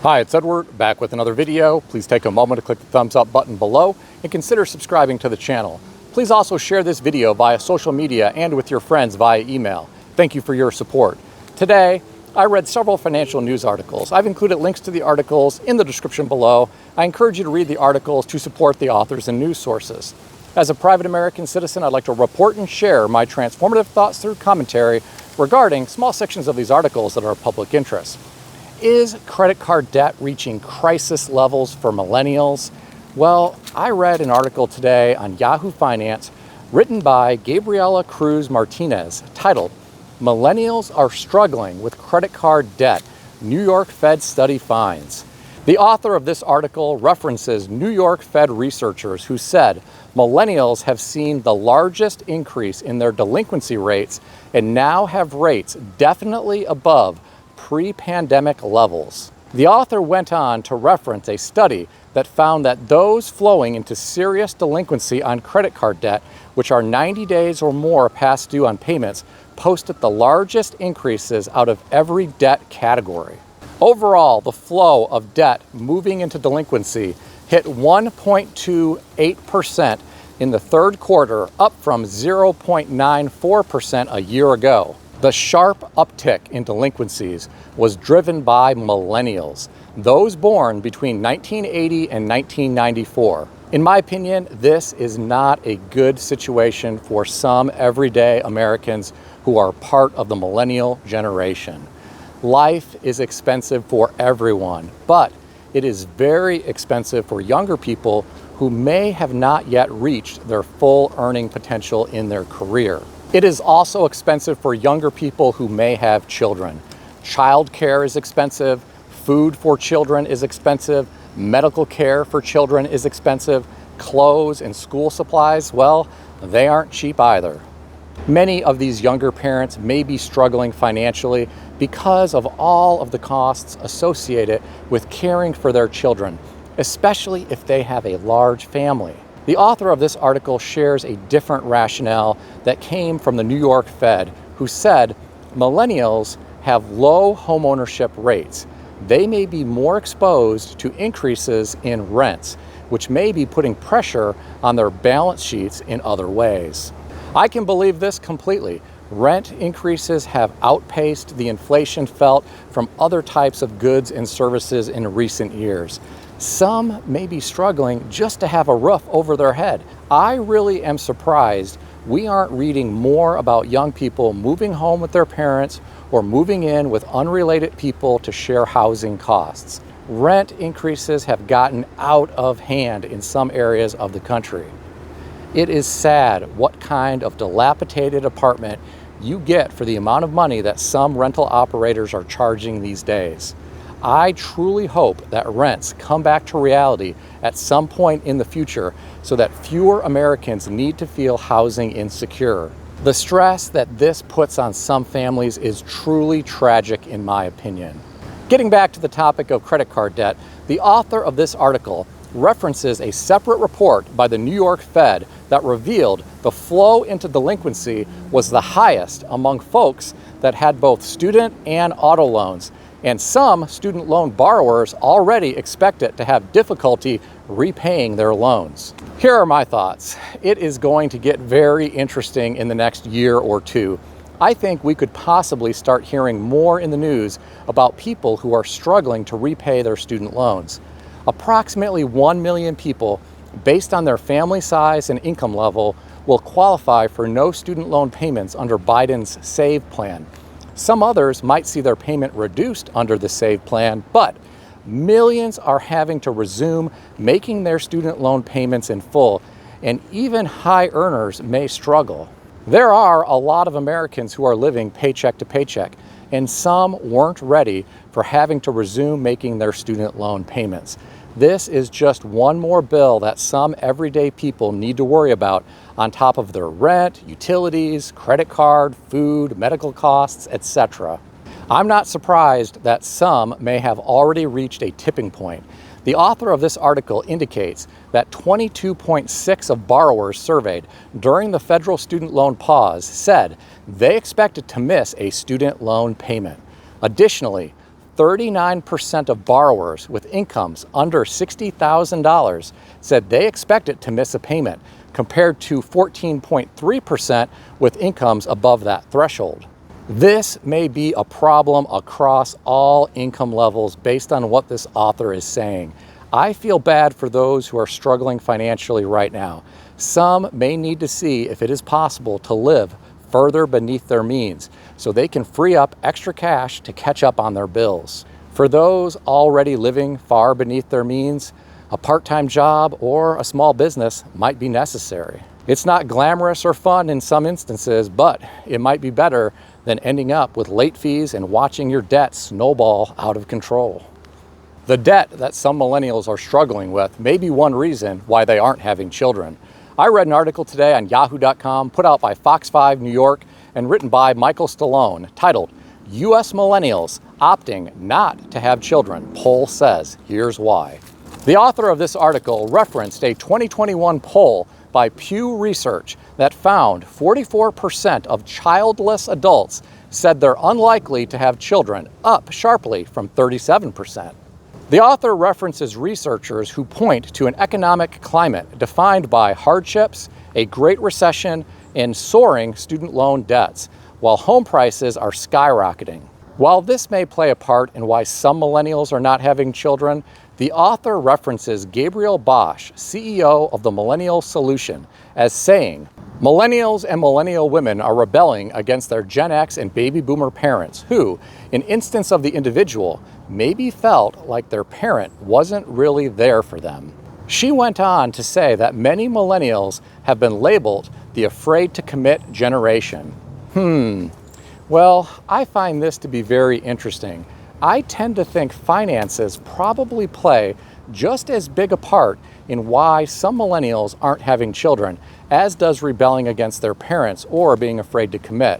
Hi, it's Edward, back with another video. Please take a moment to click the thumbs up button below and consider subscribing to the channel. Please also share this video via social media and with your friends via email. Thank you for your support. Today, I read several financial news articles. I've included links to the articles in the description below. I encourage you to read the articles to support the authors and news sources. As a private American citizen, I'd like to report and share my transformative thoughts through commentary regarding small sections of these articles that are of public interest. Is credit card debt reaching crisis levels for millennials? Well, I read an article today on Yahoo Finance written by Gabriela Cruz Martinez titled, "Millennials Are Struggling with Credit Card Debt, New York Fed Study Finds." The author of this article references New York Fed researchers who said millennials have seen the largest increase in their delinquency rates and now have rates definitely above pre-pandemic levels. The author went on to reference a study that found that those flowing into serious delinquency on credit card debt, which are 90 days or more past due on payments, posted the largest increases out of every debt category. Overall, the flow of debt moving into delinquency hit 1.28% in the third quarter, up from 0.94% a year ago. The sharp uptick in delinquencies was driven by millennials, those born between 1980 and 1994. In my opinion, this is not a good situation for some everyday Americans who are part of the millennial generation. Life is expensive for everyone, but it is very expensive for younger people who may have not yet reached their full earning potential in their career. It is also expensive for younger people who may have children. Childcare is expensive, food for children is expensive, medical care for children is expensive, clothes and school supplies, well, they aren't cheap either. Many of these younger parents may be struggling financially because of all of the costs associated with caring for their children, especially if they have a large family. The author of this article shares a different rationale that came from the New York Fed, who said millennials have low homeownership rates. They may be more exposed to increases in rents, which may be putting pressure on their balance sheets in other ways. I can believe this completely. Rent increases have outpaced the inflation felt from other types of goods and services in recent years. Some may be struggling just to have a roof over their head. I really am surprised we aren't reading more about young people moving home with their parents or moving in with unrelated people to share housing costs. Rent increases have gotten out of hand in some areas of the country. It is sad what kind of dilapidated apartment you get for the amount of money that some rental operators are charging these days. I truly hope that rents come back to reality at some point in the future so that fewer Americans need to feel housing insecure. The stress that this puts on some families is truly tragic in my opinion. Getting back to the topic of credit card debt, the author of this article references a separate report by the New York Fed that revealed the flow into delinquency was the highest among folks that had both student and auto loans. And some student loan borrowers already expected to have difficulty repaying their loans. Here are my thoughts. It is going to get very interesting in the next year or two. I think we could possibly start hearing more in the news about people who are struggling to repay their student loans. Approximately 1 million people, based on their family size and income level, will qualify for no student loan payments under Biden's SAVE plan. Some others might see their payment reduced under the SAVE plan, but millions are having to resume making their student loan payments in full, and even high earners may struggle. There are a lot of Americans who are living paycheck to paycheck, and some weren't ready for having to resume making their student loan payments. This is just one more bill that some everyday people need to worry about on top of their rent, utilities, credit card, food, medical costs, etc. I'm not surprised that some may have already reached a tipping point. The author of this article indicates that 22.6% of borrowers surveyed during the federal student loan pause said they expected to miss a student loan payment. Additionally, 39% of borrowers with incomes under $60,000 said they expected to miss a payment, compared to 14.3% with incomes above that threshold. This may be a problem across all income levels based on what this author is saying. I feel bad for those who are struggling financially right now. Some may need to see if it is possible to live further beneath their means so they can free up extra cash to catch up on their bills. For those already living far beneath their means, a part-time job or a small business might be necessary. It's not glamorous or fun in some instances, but it might be better than ending up with late fees and watching your debt snowball out of control. The debt that some millennials are struggling with may be one reason why they aren't having children. I read an article today on yahoo.com put out by Fox 5 New York and written by Michael Stallone titled, "U.S. Millennials Opting Not to Have Children. Poll Says Here's Why." The author of this article referenced a 2021 poll by Pew Research that found 44% of childless adults said they're unlikely to have children, up sharply from 37%. The author references researchers who point to an economic climate defined by hardships, a Great Recession, and soaring student loan debts, while home prices are skyrocketing. While this may play a part in why some millennials are not having children, the author references Gabriel Bosch, CEO of the Millennial Solution, as saying, "Millennials and millennial women are rebelling against their Gen X and baby boomer parents who, in instance of the individual, maybe felt like their parent wasn't really there for them." She went on to say that many millennials have been labeled the afraid to commit generation. Well, I find this to be very interesting. I tend to think finances probably play just as big a part in why some millennials aren't having children as does rebelling against their parents or being afraid to commit.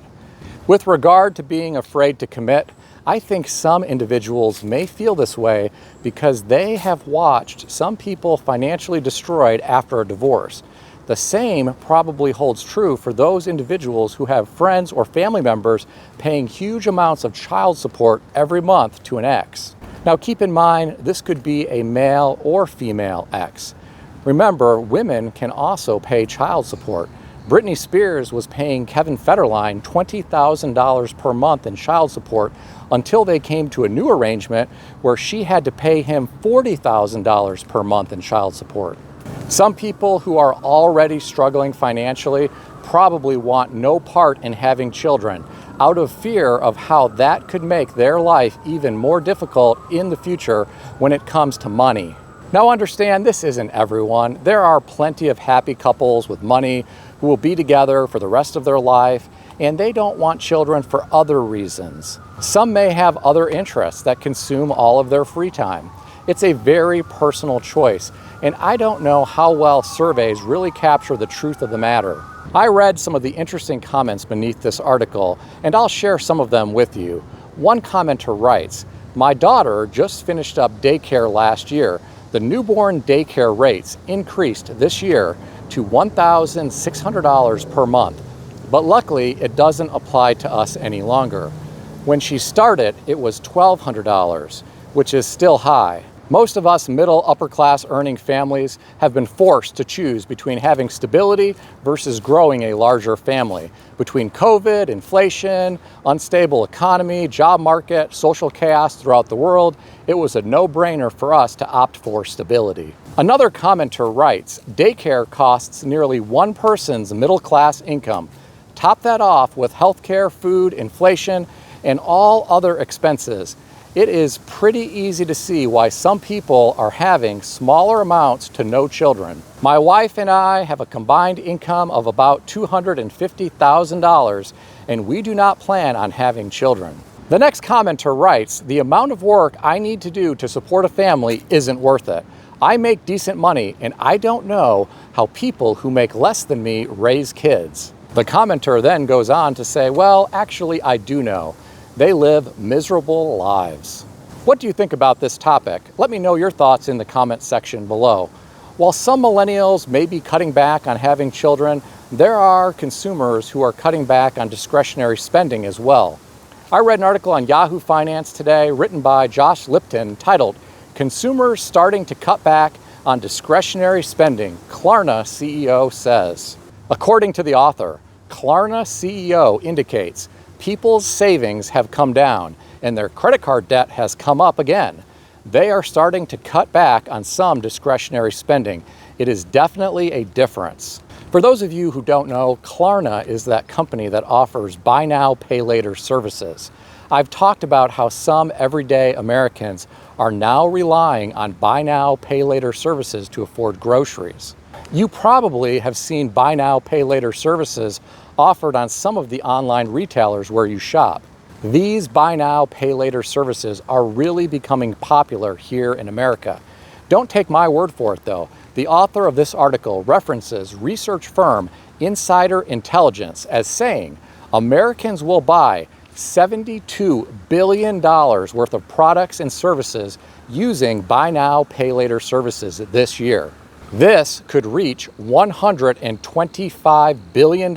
With regard to being afraid to commit, I think some individuals may feel this way because they have watched some people financially destroyed after a divorce. The same probably holds true for those individuals who have friends or family members paying huge amounts of child support every month to an ex. Now keep in mind, this could be a male or female ex. Remember, women can also pay child support. Britney Spears was paying Kevin Federline $20,000 per month in child support until they came to a new arrangement where she had to pay him $40,000 per month in child support. Some people who are already struggling financially probably want no part in having children out of fear of how that could make their life even more difficult in the future when it comes to money. Now understand, this isn't everyone. There are plenty of happy couples with money who will be together for the rest of their life, and they don't want children for other reasons. Some may have other interests that consume all of their free time. It's a very personal choice, and I don't know how well surveys really capture the truth of the matter. I read some of the interesting comments beneath this article, and I'll share some of them with you. One commenter writes, "My daughter just finished up daycare last year. The newborn daycare rates increased this year to $1,600 per month, but luckily it doesn't apply to us any longer. When she started, it was $1,200, which is still high. Most of us middle upper class earning families have been forced to choose between having stability versus growing a larger family. Between COVID, inflation, unstable economy, job market, social chaos throughout the world, it was a no-brainer for us to opt for stability." Another commenter writes, "Daycare costs nearly one person's middle class income. Top that off with healthcare, food, inflation, and all other expenses. It is pretty easy to see why some people are having smaller amounts to no children. My wife and I have a combined income of about $250,000, and we do not plan on having children." The next commenter writes, "The amount of work I need to do to support a family isn't worth it. I make decent money, and I don't know how people who make less than me raise kids." The commenter then goes on to say, "Well, actually, I do know. They live miserable lives." What do you think about this topic? Let me know your thoughts in the comment section below. While some millennials may be cutting back on having children, there are consumers who are cutting back on discretionary spending as well. I read an article on Yahoo Finance today written by Josh Lipton titled, "Consumers Starting to Cut Back on Discretionary Spending, Klarna CEO Says." According to the author, Klarna CEO indicates people's savings have come down and their credit card debt has come up again. They are starting to cut back on some discretionary spending. It is definitely a difference. For those of you who don't know, Klarna is that company that offers buy now, pay later services. I've talked about how some everyday Americans are now relying on buy now, pay later services to afford groceries. You probably have seen buy now, pay later services offered on some of the online retailers where you shop. These buy now, pay later services are really becoming popular here in America. Don't take my word for it though. The author of this article references research firm Insider Intelligence as saying Americans will buy $72 billion worth of products and services using buy now, pay later services this year. This could reach $125 billion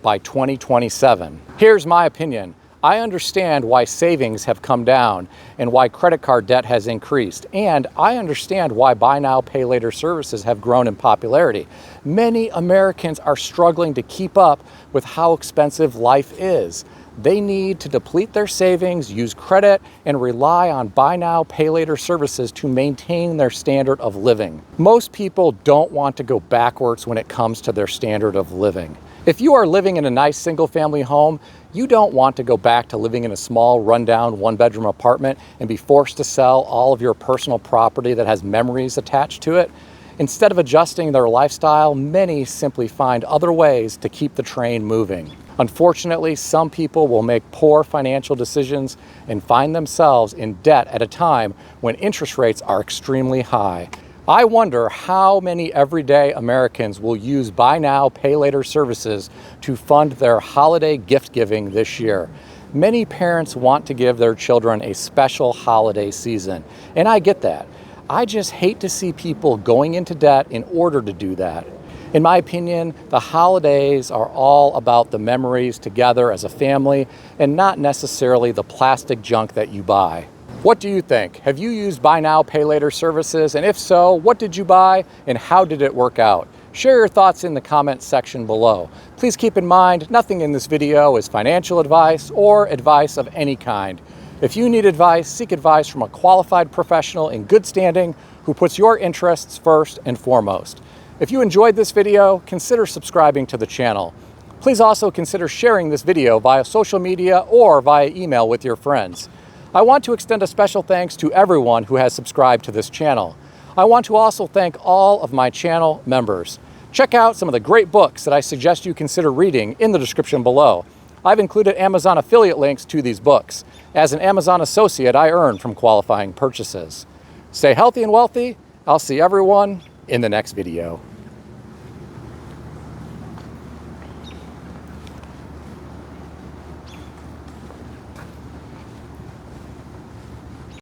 by 2027. Here's my opinion. I understand why savings have come down and why credit card debt has increased, and I understand why buy now, pay later services have grown in popularity. Many Americans are struggling to keep up with how expensive life is. They need to deplete their savings, use credit, and rely on buy now, pay later services to maintain their standard of living. Most people don't want to go backwards when it comes to their standard of living. If you are living in a nice single-family home, you don't want to go back to living in a small, rundown, one-bedroom apartment and be forced to sell all of your personal property that has memories attached to it. Instead of adjusting their lifestyle, many simply find other ways to keep the train moving. Unfortunately, some people will make poor financial decisions and find themselves in debt at a time when interest rates are extremely high. I wonder how many everyday Americans will use buy now, pay later services to fund their holiday gift giving this year. Many parents want to give their children a special holiday season, and I get that. I just hate to see people going into debt in order to do that. In my opinion, the holidays are all about the memories together as a family and not necessarily the plastic junk that you buy. What do you think? Have you used buy now, pay later services? And if so, what did you buy and how did it work out? Share your thoughts in the comment section below. Please keep in mind, nothing in this video is financial advice or advice of any kind. If you need advice, seek advice from a qualified professional in good standing who puts your interests first and foremost. If you enjoyed this video, consider subscribing to the channel. Please also consider sharing this video via social media or via email with your friends. I want to extend a special thanks to everyone who has subscribed to this channel. I want to also thank all of my channel members. Check out some of the great books that I suggest you consider reading in the description below. I've included Amazon affiliate links to these books. As an Amazon associate, I earn from qualifying purchases. Stay healthy and wealthy. I'll see everyone in the next video.